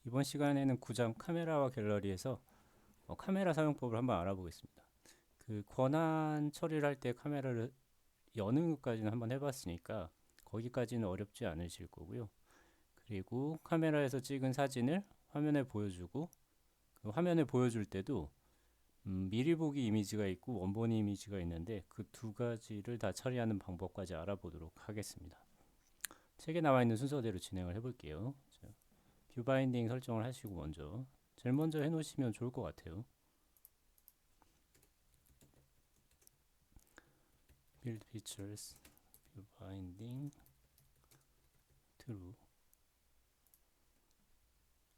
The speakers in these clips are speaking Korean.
이번 시간에는 9장 카메라와 갤러리에서 카메라 사용법을 한번 알아보겠습니다. 그 권한 처리를 할 때 카메라를 여는 것까지는 한번 해봤으니까 거기까지는 어렵지 않으실 거고요. 그리고 카메라에서 찍은 사진을 화면에 보여주고 그 화면에 보여줄 때도 미리 보기 이미지가 있고 원본 이미지가 있는데 그 두 가지를 다 처리하는 방법까지 알아보도록 하겠습니다. 책에 나와 있는 순서대로 진행을 해볼게요. 뷰 바인딩 설정을 하시고 제일 먼저 해놓으시면 좋을 것 같아요. Build Features, View Binding, True.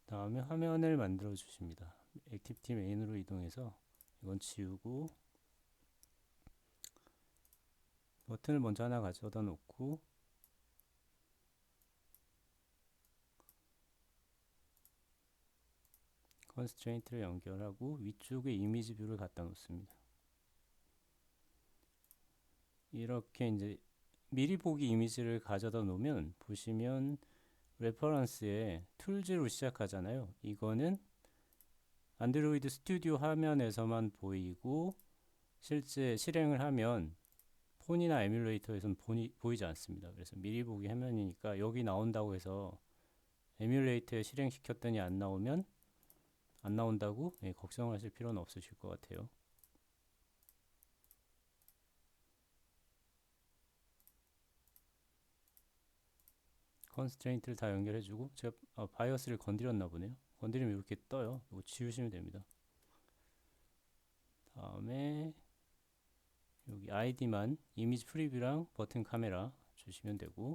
다음에 화면을 만들어 주십니다. 액티비티 메인으로 이동해서 이건 지우고 버튼을 먼저 하나 가져다 놓고 컨스트레인트를 연결하고 위쪽에 이미지 뷰를 갖다 놓습니다. 이렇게 이제 미리 보기 이미지를 가져다 놓으면 보시면 레퍼런스에 툴즈로 시작하잖아요. 이거는 안드로이드 스튜디오 화면에서만 보이고 실제 실행을 하면 폰이나 에뮬레이터에서는 보이지 않습니다. 그래서 미리 보기 화면이니까 여기 나온다고 해서 에뮬레이터에 실행시켰더니 안 나오면 안 나온다고 걱정하실 필요는 없으실 것 같아요. 컨스트레인트를 다 연결해주고 제가 바이어스를 건드렸나 보네요. 건드리면 이렇게 떠요. 이거 지우시면 됩니다. 다음에 여기 아이디만 이미지 프리뷰랑 버튼 카메라 주시면 되고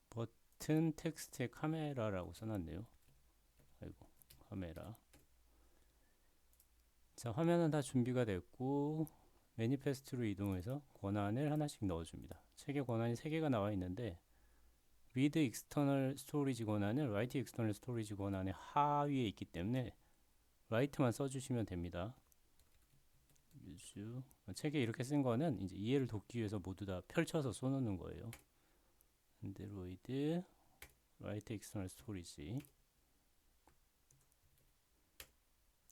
버튼 텍스트에 카메라라고 써놨네요. 아이고 카메라. 자, 화면은 다 준비가 됐고 매니페스트로 이동해서 권한을 하나씩 넣어줍니다. 책에 권한이 3개가 나와 있는데 read external storage 권한은 write external storage 권한의 하위에 있기 때문에 write만 써주시면 됩니다. use. 책에 이렇게 쓴 거는 이제 이해를 돕기 위해서 모두 다 펼쳐서 써놓는 거예요. 안드로이드 write external storage.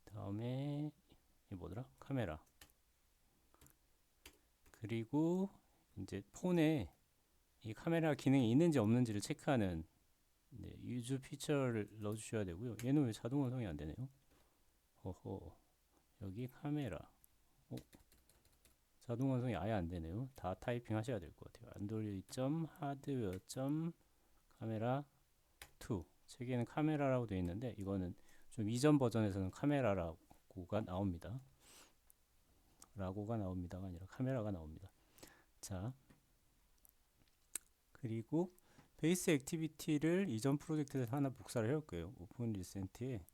다음에 이 뭐더라? 카메라. 그리고 이제 폰에 이 카메라 기능이 있는지 없는지를 체크하는 유즈 피처를 넣어주셔야 되고요. 얘는 왜 자동 완성이 안 되네요? 허허. 여기 카메라. 자동 완성이 아예 안 되네요. 다 타이핑 하셔야 될 것 같아요. android.hardware.카메라 2. 책에는 카메라라고 되어 있는데 이거는 좀 이전 버전에서는 카메라라고가 나옵니다. 라고가 나옵니다가 아니라 카메라가 나옵니다. 자, 그리고 베이스 액티비티를 이전 프로젝트에서 하나 복사를 해올 거예요. 오픈 리센트에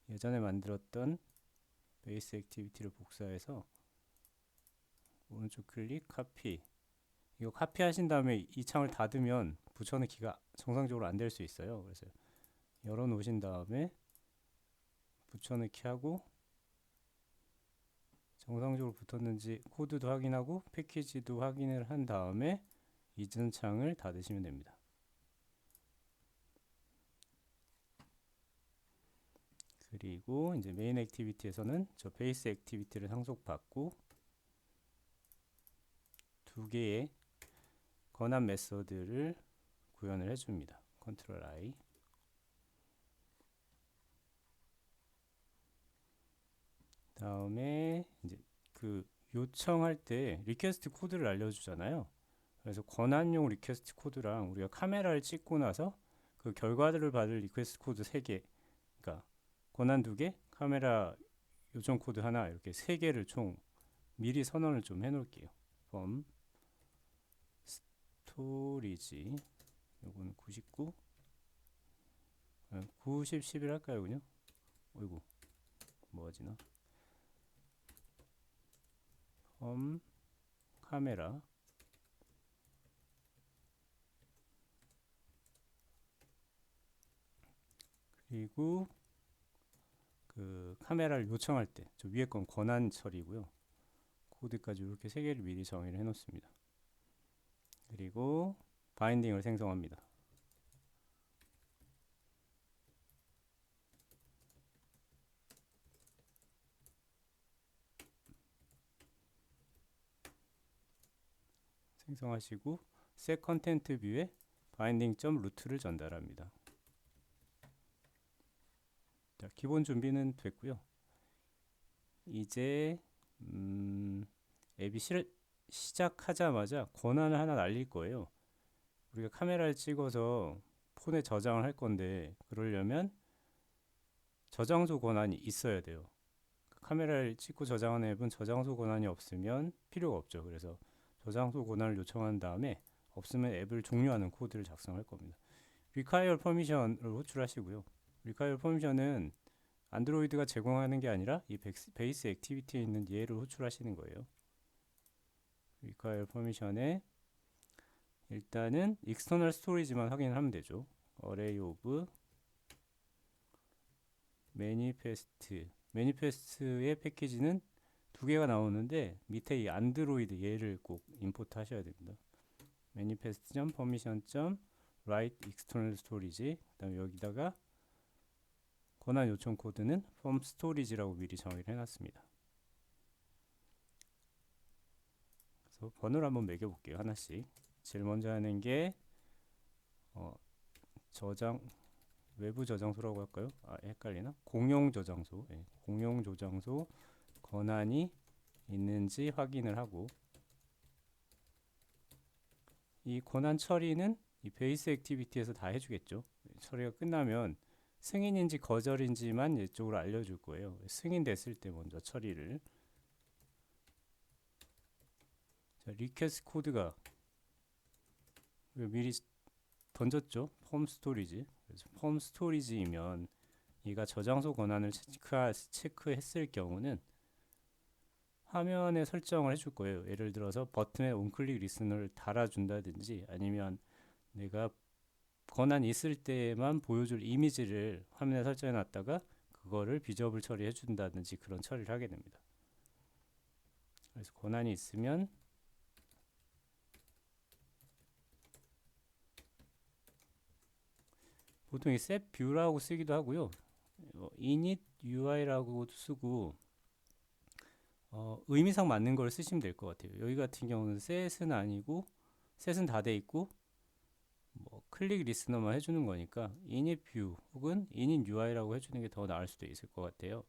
예전에 만들었던 베이스 액티비티를 복사해서 오른쪽 클릭 카피. 이거 카피 하신 다음에 이 창을 닫으면 붙여넣기가 정상적으로 안 될 수 있어요. 그래서 열어 놓으신 다음에 붙여넣기 하고 정상적으로 붙었는지 코드도 확인하고 패키지도 확인을 한 다음에 이전 창을 닫으시면 됩니다. 그리고 이제 메인 액티비티에서는 저 베이스 액티비티를 상속받고 2개의 권한 메서드를 구현을 해줍니다. 컨트롤 I. 다음에 이제 그 요청할 때 리퀘스트 코드를 알려주잖아요. 그래서 권한용 리퀘스트 코드랑 우리가 카메라를 찍고 나서 그 결과들을 받을 리퀘스트 코드 3개, 그러니까 권한 2개, 카메라 요청 코드 하나 이렇게 3개를 총 미리 선언을 좀 해놓을게요. from 스토리지 요거는 99, 90, 11 할까요 그냥? 어이구 뭐하지 나? from 카메라 그리고 그 카메라를 요청할 때 저 위에 건 권한 처리고요. 코드까지 이렇게 세 개를 미리 정의를 해 놓습니다. 그리고 바인딩을 생성합니다. 생성하시고 set content view에 binding.root를 전달합니다. 자, 기본 준비는 됐고요. 이제 앱이 시작하자마자 권한을 하나 날릴 거예요. 우리가 카메라를 찍어서 폰에 저장을 할 건데 그러려면 저장소 권한이 있어야 돼요. 카메라를 찍고 저장한 앱은 저장소 권한이 없으면 필요가 없죠. 그래서 저장소 권한을 요청한 다음에 없으면 앱을 종료하는 코드를 작성할 겁니다. require permission을 호출하시고요. require permission은 안드로이드가 제공하는 게 아니라 이 베이스 액티비티에 있는 얘를 호출하시는 거예요. require permission에 일단은 external storage만 확인하면 되죠. array of manifest의 패키지는 두 개가 나오는데 밑에 이 안드로이드 얘를 꼭 임포트 하셔야 됩니다. manifest.permission.write external storage. 그다음에 여기다가 권한 요청 코드는 from storage라고 미리 정의를 해놨습니다. 그래서 번호를 한번 매겨볼게요. 하나씩. 제일 먼저 하는 게 저장 외부 저장소라고 할까요? 헷갈리나? 공용 저장소. 네, 공용 저장소 권한이 있는지 확인을 하고 이 권한 처리는 이 베이스 액티비티에서 다 해주겠죠. 처리가 끝나면 승인인지 거절인지만 이쪽으로 알려줄 거예요. 승인됐을 때 먼저 처리를. 자, 리퀘스트 코드가 미리 던졌죠. 폼 스토리지. 그래서 폼 스토리지이면 얘가 저장소 권한을 체크했을 경우는 화면에 설정을 해줄 거예요. 예를 들어서 버튼에 온클릭 리스너를 달아준다든지 아니면 내가 권한이 있을 때만 보여줄 이미지를 화면에 설정해 놨다가 그거를 비저블 처리해 준다든지 그런 처리를 하게 됩니다. 그래서 권한이 있으면 보통 이 set view라고 쓰기도 하고요. init UI라고도 쓰고 의미상 맞는 걸 쓰시면 될 것 같아요. 여기 같은 경우는 set은 아니고 set은 다 돼 있고 뭐 클릭 리스너만 해주는 거니까 init view 혹은 init UI라고 해주는 게 더 나을 수도 있을 것 같아요.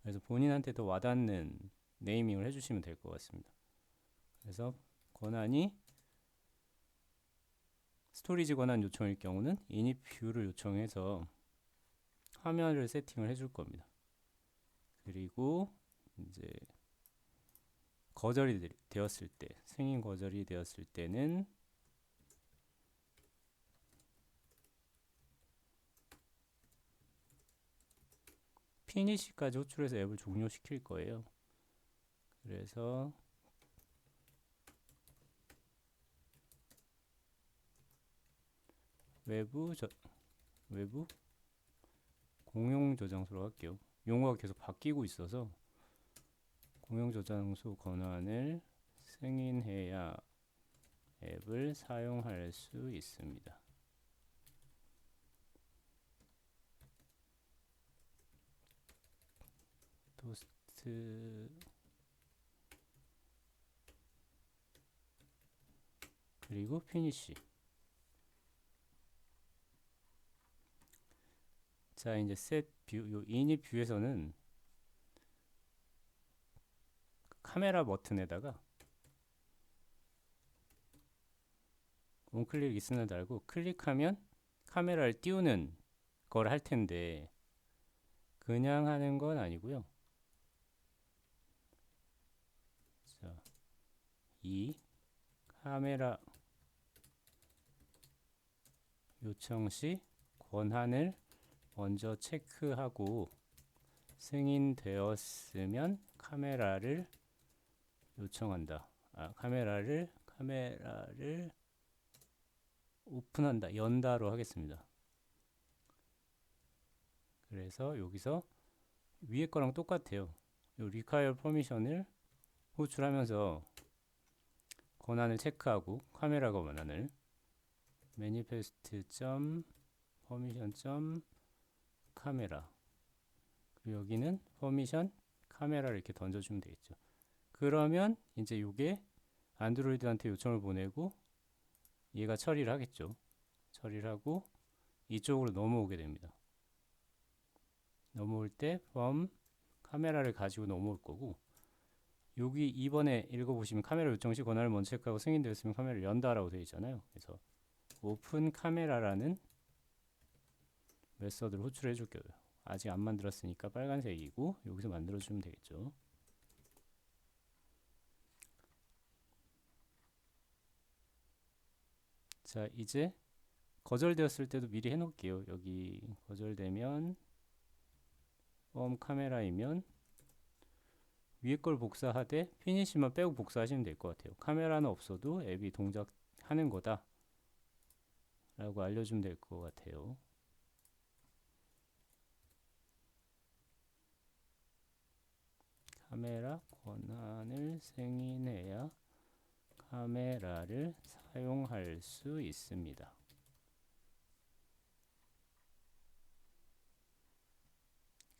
그래서 본인한테 더 와닿는 네이밍을 해주시면 될 것 같습니다. 그래서 권한이 스토리지 권한 요청일 경우는 init view를 요청해서 화면을 세팅을 해줄 겁니다. 그리고 이제 거절이 되었을 때, 승인 거절이 되었을 때는 피니시까지 호출해서 앱을 종료시킬 거예요. 그래서 외부 공용 저장소로 할게요. 용어가 계속 바뀌고 있어서 공용 저장소 권한을 승인해야 앱을 사용할 수 있습니다. 토스트 그리고 피니시. 자, 이제 set view, 요 init 뷰에서는 카메라 버튼에다가 온클릭 리스너 달고 클릭하면 카메라를 띄우는 걸 할 텐데 그냥 하는 건 아니고요. 자, 이 카메라 요청 시 권한을 먼저 체크하고 승인되었으면 카메라를 요청한다. 카메라를 오픈한다, 연다로 하겠습니다. 그래서 여기서 위에 거랑 똑같아요. 요 require permission을 호출하면서 권한을 체크하고 카메라가 권한을 manifest.permission.카메라 그리고 여기는 permission 카메라를 이렇게 던져주면 되겠죠. 그러면 이제 이게 안드로이드한테 요청을 보내고 얘가 처리를 하겠죠. 처리를 하고 이쪽으로 넘어오게 됩니다. 넘어올 때 from 카메라를 가지고 넘어올 거고 여기 2번에 읽어보시면 카메라 요청 시 권한을 먼저 체크하고 승인되었으면 카메라를 연다라고 되어 있잖아요. 그래서 오픈 카메라라는 메서드를 호출해 줄 거예요. 아직 안 만들었으니까 빨간색이고 여기서 만들어주면 되겠죠. 자, 이제 거절되었을 때도 미리 해놓을게요. 여기 거절되면 카메라이면 위에 걸 복사하되 피니시만 빼고 복사하시면 될 것 같아요. 카메라는 없어도 앱이 동작하는 거다 라고 알려주면 될 것 같아요. 카메라 권한을 승인해야 카메라를 사용할 수 있습니다.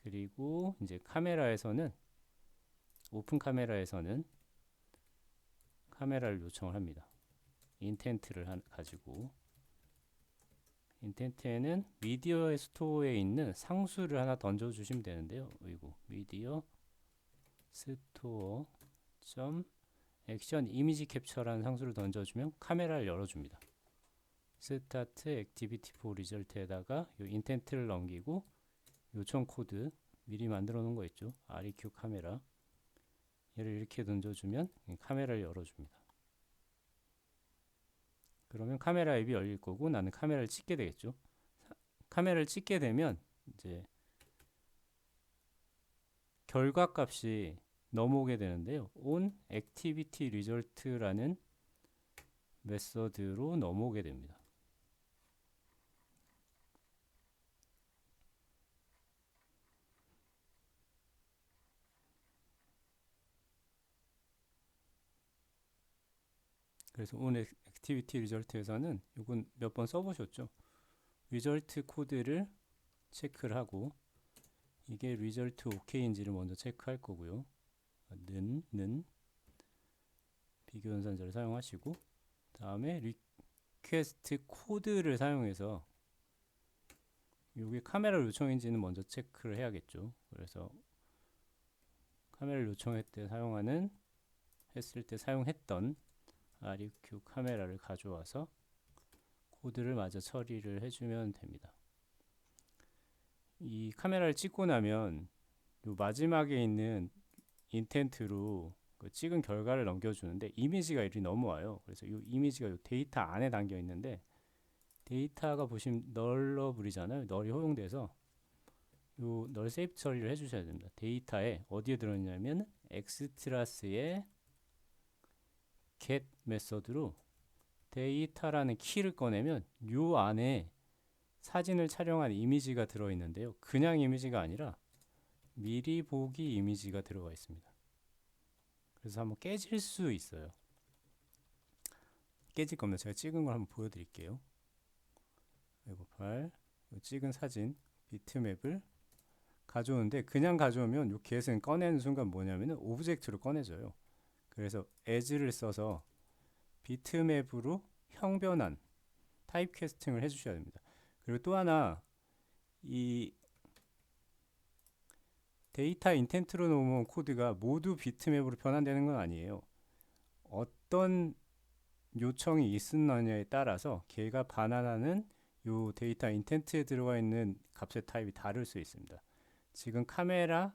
그리고 이제 카메라에서는 오픈 카메라에서는 카메라를 요청을 합니다. 인텐트를 가지고 인텐트에는 미디어 스토어에 있는 상수를 하나 던져주시면 되는데요. 어이구, 미디어 스토어 점 액션 이미지 캡처라는 상수를 던져주면 카메라를 열어줍니다. 스타트 액티비티 포 리절트에다가 이 인텐트를 넘기고 요청 코드 미리 만들어 놓은 거 있죠. REQ 카메라 얘를 이렇게 던져주면 카메라를 열어줍니다. 그러면 카메라 앱이 열릴 거고 나는 카메라를 찍게 되겠죠. 카메라를 찍게 되면 이제 결과 값이 넘어오게 되는데요. on activity result라는 메서드로 넘어오게 됩니다. 그래서 on activity result에서는 이건 몇 번 써보셨죠? 리절트 코드를 체크를 하고 이게 리절트 OK인지를 먼저 체크할 거고요. 는 비교 연산자를 사용하시고 다음에 리퀘스트 코드를 사용해서 이게 카메라를 요청인지는 먼저 체크를 해야겠죠. 그래서 카메라를 했을 때 사용했던 REQ 카메라를 가져와서 코드를 마저 처리를 해주면 됩니다. 이 카메라를 찍고 나면 요 마지막에 있는 인텐트로 그 찍은 결과를 넘겨주는데 이미지가 이리 넘어와요. 그래서 이 이미지가 요 데이터 안에 담겨 있는데 데이터가 보시면 널러블이잖아요. 널이 허용돼서 요 널 세이프 처리를 해주셔야 됩니다. 데이터에 어디에 들어있냐면 엑스트라스의 get 메서드로 데이터라는 키를 꺼내면 요 안에 사진을 촬영한 이미지가 들어있는데요. 그냥 이미지가 아니라 미리 보기 이미지가 들어가 있습니다. 그래서 한번 깨질 수 있어요. 깨질 겁니다. 제가 찍은 걸 한번 보여드릴게요. 찍은 사진 비트맵을 가져오는데 그냥 가져오면 이 get은 꺼내는 순간 뭐냐면 오브젝트로 꺼내져요. 그래서 as를 써서 비트맵으로 형변환 타입 캐스팅을 해주셔야 됩니다. 그리고 또 하나 이 데이터 인텐트로 놓은 코드가 모두 비트맵으로 변환되는 건 아니에요. 어떤 요청이 있었느냐에 따라서 걔가 반환하는 요 데이터 인텐트에 들어가 있는 값의 타입이 다를 수 있습니다. 지금 카메라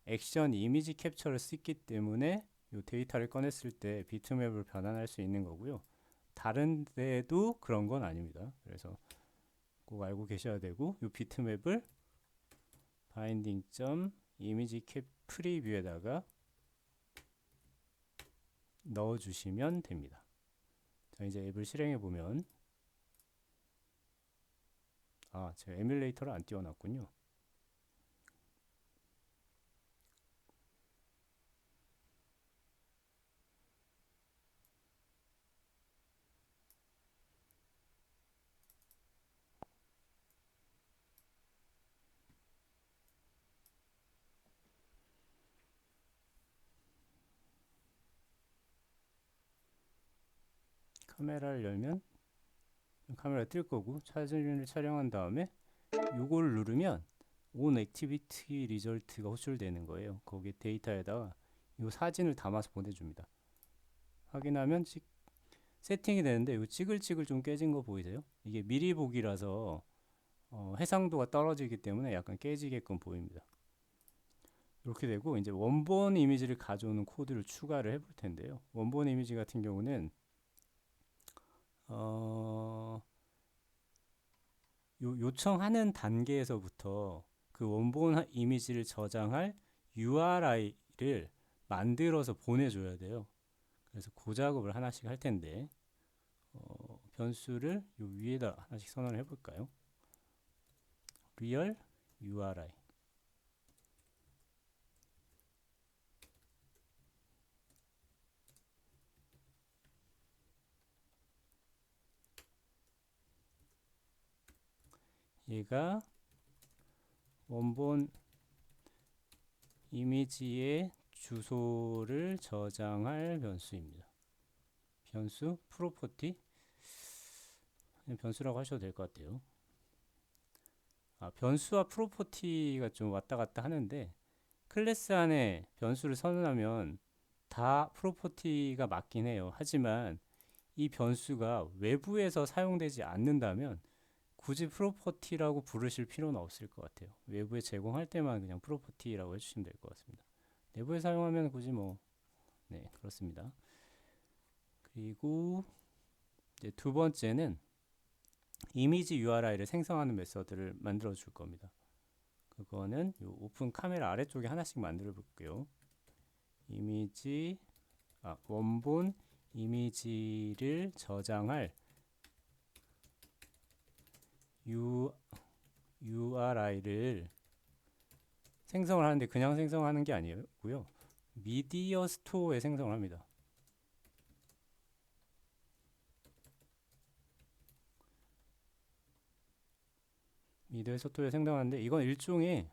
액션 이미지 캡처를 쓰기 때문에 요 데이터를 꺼냈을 때 비트맵을 변환할 수 있는 거고요. 다른 데도 그런 건 아닙니다. 그래서 꼭 알고 계셔야 되고 요 비트맵을 binding.image cap 프리뷰에다가 넣어주시면 됩니다. 자, 이제 앱을 실행해 보면 제가 에뮬레이터를 안 띄워놨군요. 카메라를 열면 카메라 뜰 거고 사진을 촬영한 다음에 요걸 누르면 on activity result가 호출되는 거예요. 거기 데이터에다가 요 사진을 담아서 보내줍니다. 확인하면 세팅이 되는데 요 찌글찌글 좀 깨진 거 보이세요? 이게 미리 보기라서 해상도가 떨어지기 때문에 약간 깨지게끔 보입니다. 이렇게 되고 이제 원본 이미지를 가져오는 코드를 추가를 해볼 텐데요. 원본 이미지 같은 경우는 요청하는 단계에서부터 그 원본 이미지를 저장할 URI를 만들어서 보내줘야 돼요. 그래서 그 작업을 하나씩 할 텐데 변수를 요 위에다 하나씩 선언을 해볼까요? real URI 얘가 원본 이미지의 주소를 저장할 변수입니다. 변수 프로퍼티 변수라고 하셔도 될 것 같아요. 변수와 프로퍼티가 좀 왔다 갔다 하는데 클래스 안에 변수를 선언하면 다 프로퍼티가 맞긴 해요. 하지만 이 변수가 외부에서 사용되지 않는다면 굳이 프로퍼티라고 부르실 필요는 없을 것 같아요. 외부에 제공할 때만 그냥 프로퍼티라고 해주시면 될 것 같습니다. 내부에 사용하면 굳이 네, 그렇습니다. 그리고 이제 두 번째는 이미지 URI를 생성하는 메서드를 만들어 줄 겁니다. 그거는 요 오픈 카메라 아래쪽에 하나씩 만들어 볼게요. 원본 이미지를 저장할 URI를 생성을 하는데 그냥 생성하는 게 아니고요. 미디어 스토어에 생성을 합니다. 미디어 스토어에 생성하는데 이건 일종의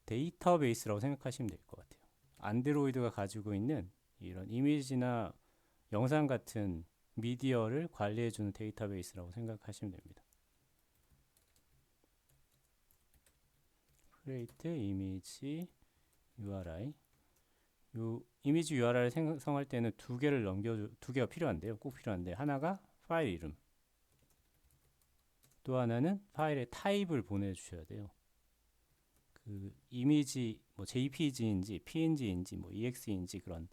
데이터베이스라고 생각하시면 될 것 같아요. 안드로이드가 가지고 있는 이런 이미지나 영상 같은 미디어를 관리해주는 데이터베이스라고 생각하시면 됩니다. create image URI 요 이미지 URI를 생성할 때는 두 개가 필요한데요. 꼭 필요한데 하나가 파일 이름 또 하나는 파일의 타입을 보내주셔야 돼요. 그 이미지 JPG인지 PNG인지 EXE인지 그런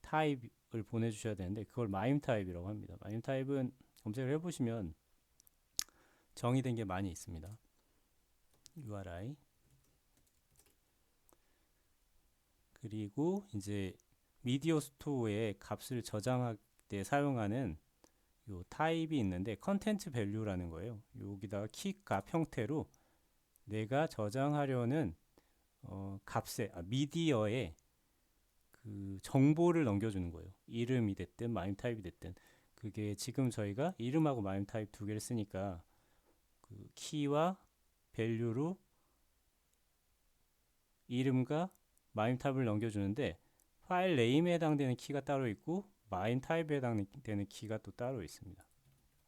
타입을 보내주셔야 되는데 그걸 마임 타입이라고 합니다. 마임 타입은 검색을 해보시면 정의된 게 많이 있습니다. URI 그리고 이제 미디어 스토어에 값을 저장할 때 사용하는 요 타입이 있는데 컨텐츠 밸류라는 거예요. 여기다가 키값 형태로 내가 저장하려는 미디어에 그 정보를 넘겨주는 거예요. 이름이 됐든 마임 타입이 됐든 그게 지금 저희가 이름하고 마임 타입 두 개를 쓰니까 그 키와 밸류로 이름과 마임 타입을 넘겨주는데 파일 네임에 해당되는 키가 따로 있고 마임 타입에 해당되는 키가 또 따로 있습니다.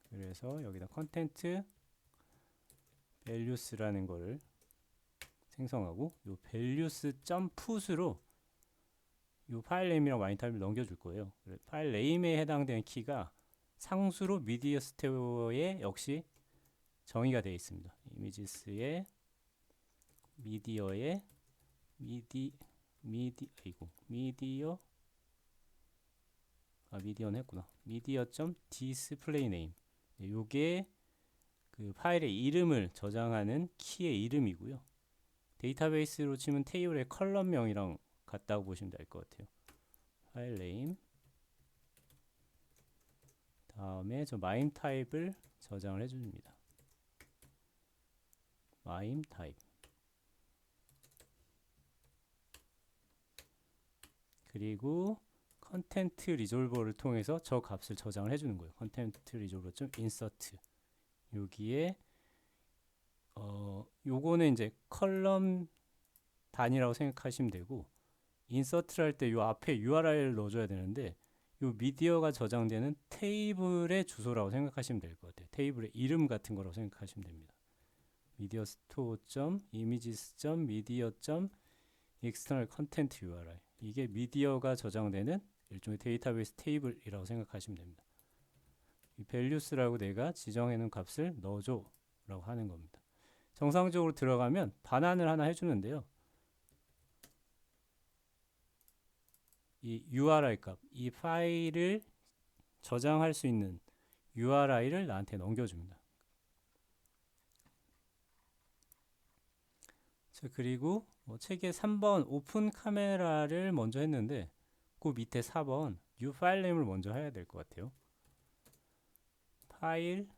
그래서 여기다 컨텐트 values라는 거를 생성하고 요 values.put으로 요 파일 네임이랑 마임 타입을 넘겨줄 거예요. 파일 네임에 해당되는 키가 상수로 미디어 스토어에 역시 정의가 되어 있습니다. 이미지스의 미디어에 미디어는 했구나. 미디어.display name. 요게 그 파일의 이름을 저장하는 키의 이름이고요. 데이터베이스로 치면 테이블의 컬럼명이랑 같다고 보시면 될 것 같아요. 파일 네임 다음에 저 마임 타입을 저장을 해줍니다. 마임 타입 그리고 컨텐트 리졸버를 통해서 저 값을 저장을 해주는 거예요. 컨텐트 리졸버.insert 여기에 요거는 이제 컬럼 단위라고 생각하시면 되고 인서트를 할 때 요 앞에 URI를 넣어줘야 되는데 요 미디어가 저장되는 테이블의 주소라고 생각하시면 될 것 같아요. 테이블의 이름 같은 거라고 생각하시면 됩니다. 미디어 스토어 점 이미지스 점 미디어 점 익스터널 컨텐트 URI, 이게 미디어가 저장되는 일종의 데이터베이스 테이블이라고 생각하시면 됩니다. 이 values라고 내가 지정해 놓은 값을 넣어줘 라고 하는 겁니다. 정상적으로 들어가면 반환을 하나 해주는데요. 이 URI 값, 이 파일을 저장할 수 있는 URI를 나한테 넘겨줍니다. 자, 그리고 책에 3번 오픈 카메라를 먼저 했는데 그 밑에 4번 new 파일 네임을 먼저 해야 될 것 같아요. 파일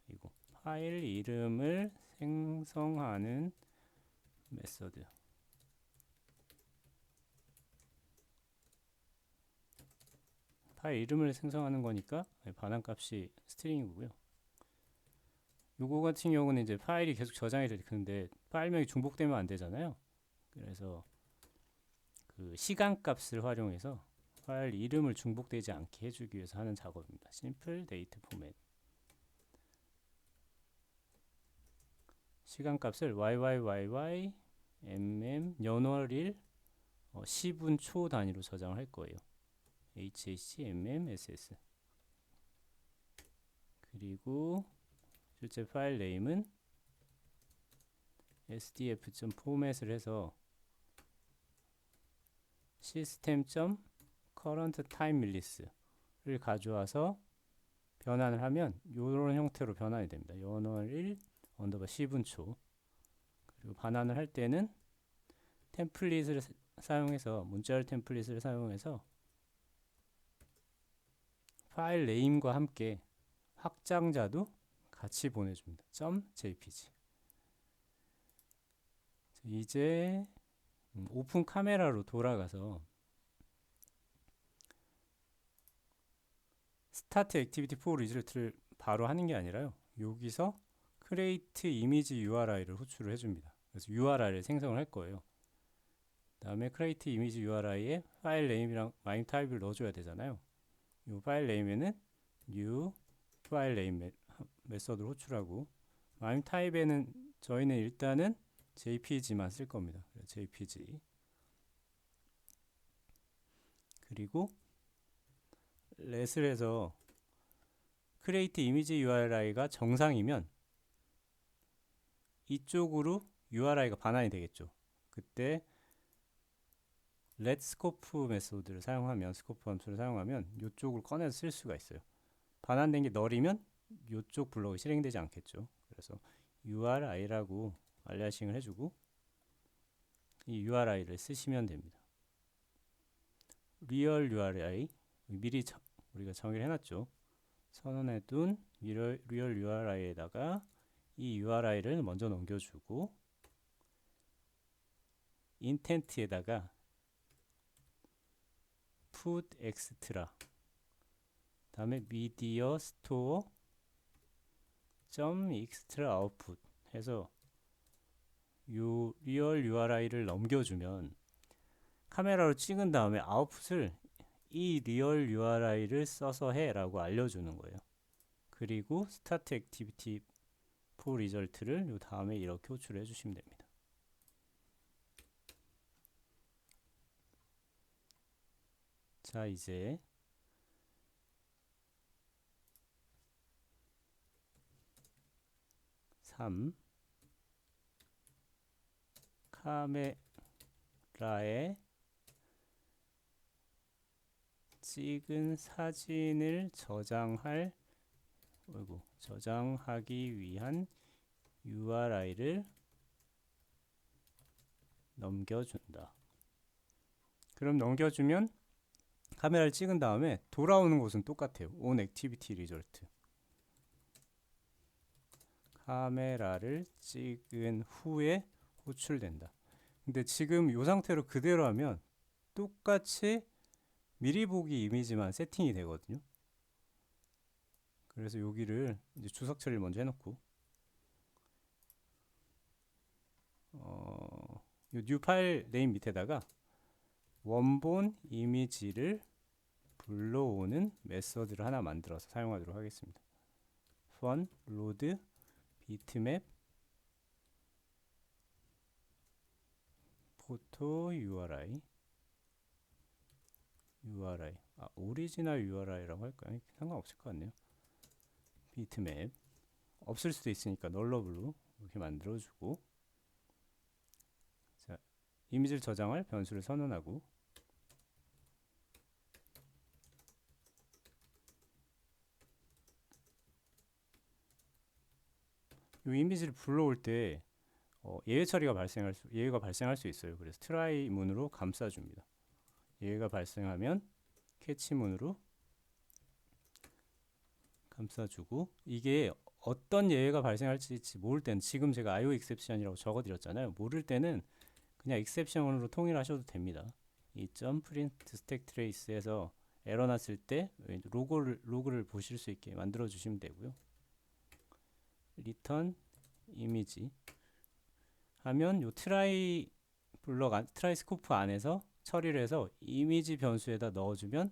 그리고 파일 이름을 생성하는 메서드. 파일 이름을 생성하는 거니까 반환값이 스트링이고요. 요거 같은 경우는 이제 파일이 계속 저장이 되는데 파일명이 중복되면 안 되잖아요. 그래서 그 시간값을 활용해서 파일 이름을 중복되지 않게 해주기 위해서 하는 작업입니다. 심플 데이트 포맷. 시간값을 YYYY 연월일 시분 초 단위로 저장을 할 거예요. HHMMSS. 그리고 실제 파일 네임은 sdf.format을 해서 system.currentTimeRelease를 가져와서 변환을 하면 이런 형태로 변환이 됩니다. 연월1 언더바 10분 그리고 반환을 할 때는 템플릿을 사용해서 문자열 템플릿을 사용해서 파일 네임과 함께 확장자도 같이 보내줍니다. .jpg. 이제 오픈 카메라로 돌아가서 스타트 액티비티 포 리즐트를 바로 하는 게 아니라요. 여기서 create image URI를 호출을 해줍니다. 그래서 URI를 생성을 할 거예요. 다음에 create image URI에 파일 네임이랑 마임 타입을 넣어줘야 되잖아요. 이 파일 네임에는 new 파일 네임 메서드를 호출하고 마임 타입에는 저희는 일단은 JPG만 쓸 겁니다. JPG. 그리고 let을 해서 create image URI가 정상이면 이쪽으로 URI가 반환이 되겠죠. 그때 let scope 메소드를 사용하면 스코프 함수를 사용하면 이쪽을 꺼내서 쓸 수가 있어요. 반환된 게 널이면 이쪽 블럭이 실행되지 않겠죠. 그래서 URI라고 알리아싱을 해주고 이 URI를 쓰시면 됩니다. real URI 미리 우리가 정의를 해놨죠. 선언해둔 real URI에다가 이 URI를 먼저 넘겨주고 intent에다가 put extra 다음에 media store extra output 해서 요 real URI를 넘겨주면 카메라로 찍은 다음에 아웃풋을 이 real URI를 써서 해 라고 알려주는 거예요. 그리고 start activity for result를 요 다음에 이렇게 호출해 주시면 됩니다. 자, 이제 카메라에 찍은 사진을 저장하기 위한 URI를 넘겨준다. 그럼 넘겨주면 카메라를 찍은 다음에 돌아오는 곳은 똑같아요. on activity result. 카메라를 찍은 후에 호출된다. 근데 지금 이 상태로 그대로 하면 똑같이 미리 보기 이미지만 세팅이 되거든요. 그래서 여기를 이제 주석 처리를 먼저 해놓고 요 new 파일 네임 밑에다가 원본 이미지를 불러오는 메서드를 하나 만들어서 사용하도록 하겠습니다. fun load bitmap photo URI 오리지널 URI라고 할까요? 상관없을 것 같네요. 비트맵 없을 수도 있으니까 널러블로 이렇게 만들어주고, 자, 이미지를 저장할 변수를 선언하고, 이 이미지를 불러올 때 예외가 발생할 수 있어요. 그래서 try 문으로 감싸줍니다. 예외가 발생하면 캐치 문으로 감싸주고, 이게 어떤 예외가 발생할지 모를 때는, 지금 제가 IO exception이라고 적어드렸잖아요. 모를 때는 그냥 exception으로 통일하셔도 됩니다. 이 .print stack trace에서 에러 났을 때 로그를 보실 수 있게 만들어 주시면 되고요. return image 하면 요 트라이 스코프 안에서 처리를 해서 이미지 변수에다 넣어주면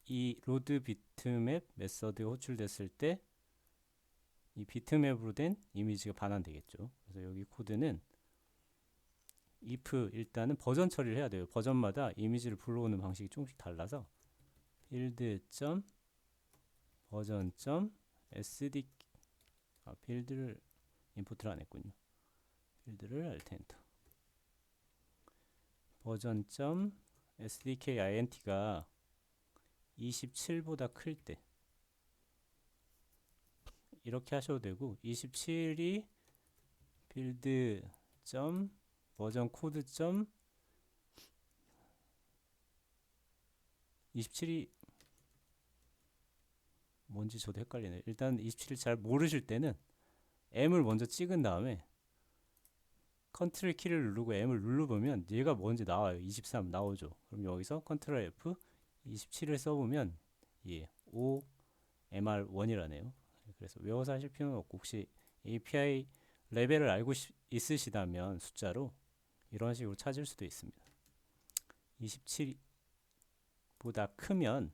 이 로드 비트맵 메서드가 호출됐을 때 이 비트맵으로 된 이미지가 반환되겠죠. 그래서 여기 코드는 if 일단은 버전 처리를 해야 돼요. 버전마다 이미지를 불러오는 방식이 조금씩 달라서 build 버전 sd 빌드를 임포트를 안 했군요. 빌드를 alt 엔터. 버전 sdk int가 27보다 클 때 이렇게 하셔도 되고, 27이 빌드 버전 코드 27이 뭔지 저도 헷갈리네요. 일단 27을 잘 모르실 때는 M을 먼저 찍은 다음에 컨트롤 키를 누르고 M을 눌러보면 얘가 뭔지 나와요. 23 나오죠. 그럼 여기서 컨트롤 F 27을 써보면 예, OMR1이라네요. 그래서 외워서 하실 필요는 없고, 혹시 API 레벨을 알고 있으시다면 숫자로 이런 식으로 찾을 수도 있습니다. 27보다 크면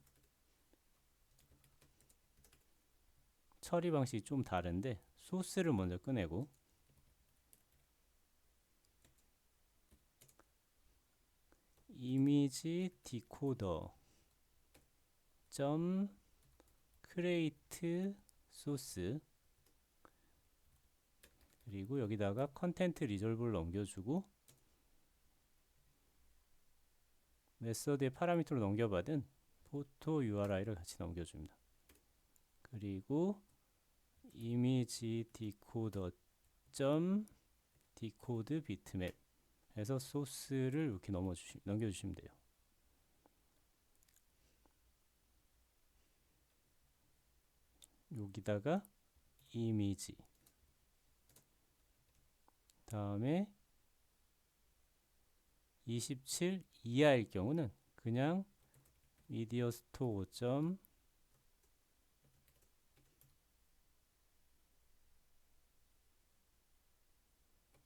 처리 방식이 좀 다른데, 소스를 먼저 꺼내고 이미지 디코더 create 소스, 그리고 여기다가 컨텐트 리졸브를 넘겨주고 메서드의 파라미터로 넘겨받은 포토 URI를 같이 넘겨줍니다. 그리고 이미지 디코더 디코드 비트맵 해서 소스를 이렇게 넘겨주시면 돼요. 여기다가 이미지, 다음에 27 이하일 경우는 그냥 미디어 스토어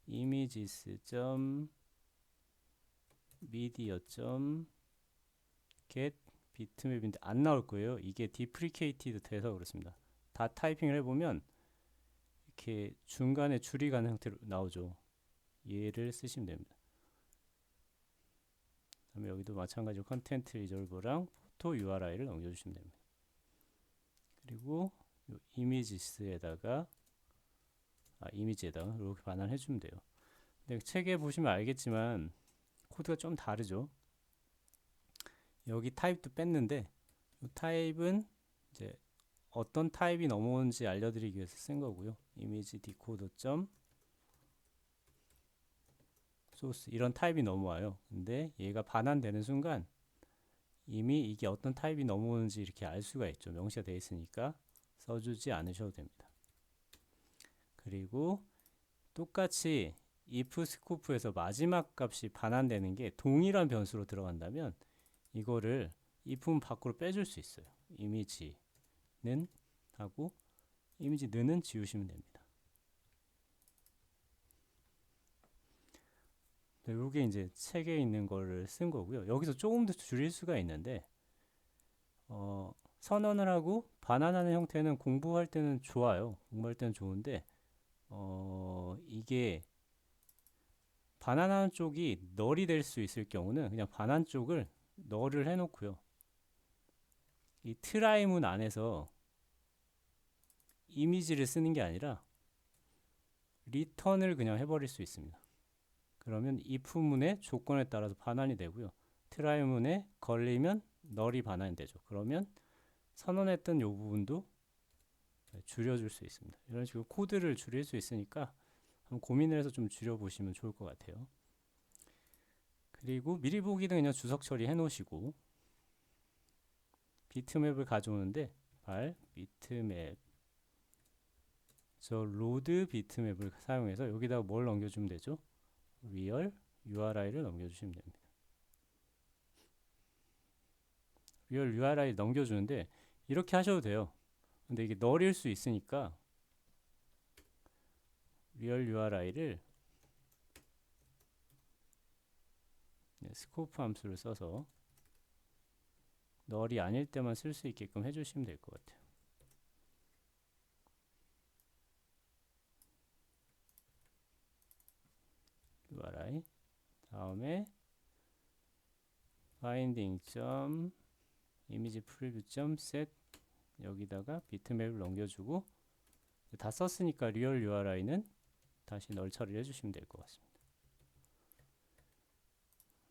images media get 비트맵인데 안 나올 거예요. 이게 deprecated 돼서 그렇습니다. 다 타이핑을 해보면 이렇게 중간에 줄이 가는 형태로 나오죠. 얘를 쓰시면 됩니다. 그다음에 여기도 마찬가지로 컨텐트 리졸버랑 포토 URI를 넘겨주시면 됩니다. 그리고 요 이미지에다가 이렇게 반환해 주면 돼요. 근데 책에 보시면 알겠지만 코드가 좀 다르죠. 여기 타입도 뺐는데, 이 타입은 이제 어떤 타입이 넘어오는지 알려드리기 위해서 쓴 거고요. 이미지 디코더 소스 이런 타입이 넘어와요. 근데 얘가 반환되는 순간 이미 이게 어떤 타입이 넘어오는지 이렇게 알 수가 있죠. 명시가 되어 있으니까 써주지 않으셔도 됩니다. 그리고 똑같이 if 스코프에서 마지막 값이 반환되는 게 동일한 변수로 들어간다면 이거를 if 밖으로 빼줄 수 있어요. 이미지는 하고 이미지는 지우시면 됩니다. 이게 이제 책에 있는 거를 쓴 거고요. 여기서 조금 더 줄일 수가 있는데 선언을 하고 반환하는 형태는 공부할 때는 좋아요. 공부할 때는 좋은데 이게 반환하는 쪽이 널이 될 수 있을 경우는 그냥 반환 쪽을 널을 해놓고요. 이 트라이 문 안에서 이미지를 쓰는 게 아니라 리턴을 그냥 해버릴 수 있습니다. 그러면 if 문의 조건에 따라서 반환이 되고요. 트라이 문에 걸리면 널이 반환이 되죠. 그러면 선언했던 이 부분도 줄여줄 수 있습니다. 이런 식으로 코드를 줄일 수 있으니까 한번 고민을 해서 좀 줄여보시면 좋을 것 같아요. 그리고 미리 보기는 그냥 주석 처리해 놓으시고 비트맵을 가져오는데 비트맵 저 로드 비트맵을 사용해서 여기다가 뭘 넘겨주면 되죠? real URI를 넘겨주시면 됩니다. real URI 넘겨주는데 이렇게 하셔도 돼요. 근데 이게 널일 수 있으니까 real URI를 스코프 함수를 써서 널이 아닐 때만 쓸 수 있게끔 해주시면 될 것 같아요. URI 다음에 binding image preview set 여기다가 비트맵을 넘겨주고 다 썼으니까 real URI는 다시 널 처리를 해주시면 될 것 같습니다.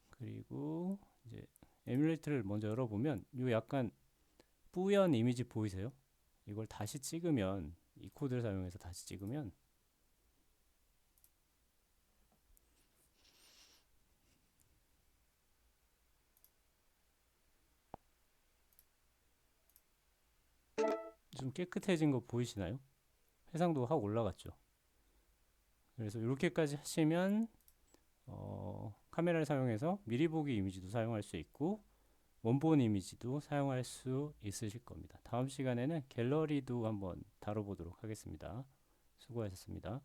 그리고 이제 에뮬레이터를 먼저 열어보면 이 약간 뿌연 이미지 보이세요? 이걸 다시 찍으면 이 코드를 사용해서 다시 찍으면 좀 깨끗해진 거 보이시나요? 해상도가 확 올라갔죠. 그래서 이렇게까지 하시면 카메라를 사용해서 미리 보기 이미지도 사용할 수 있고 원본 이미지도 사용할 수 있으실 겁니다. 다음 시간에는 갤러리도 한번 다뤄보도록 하겠습니다. 수고하셨습니다.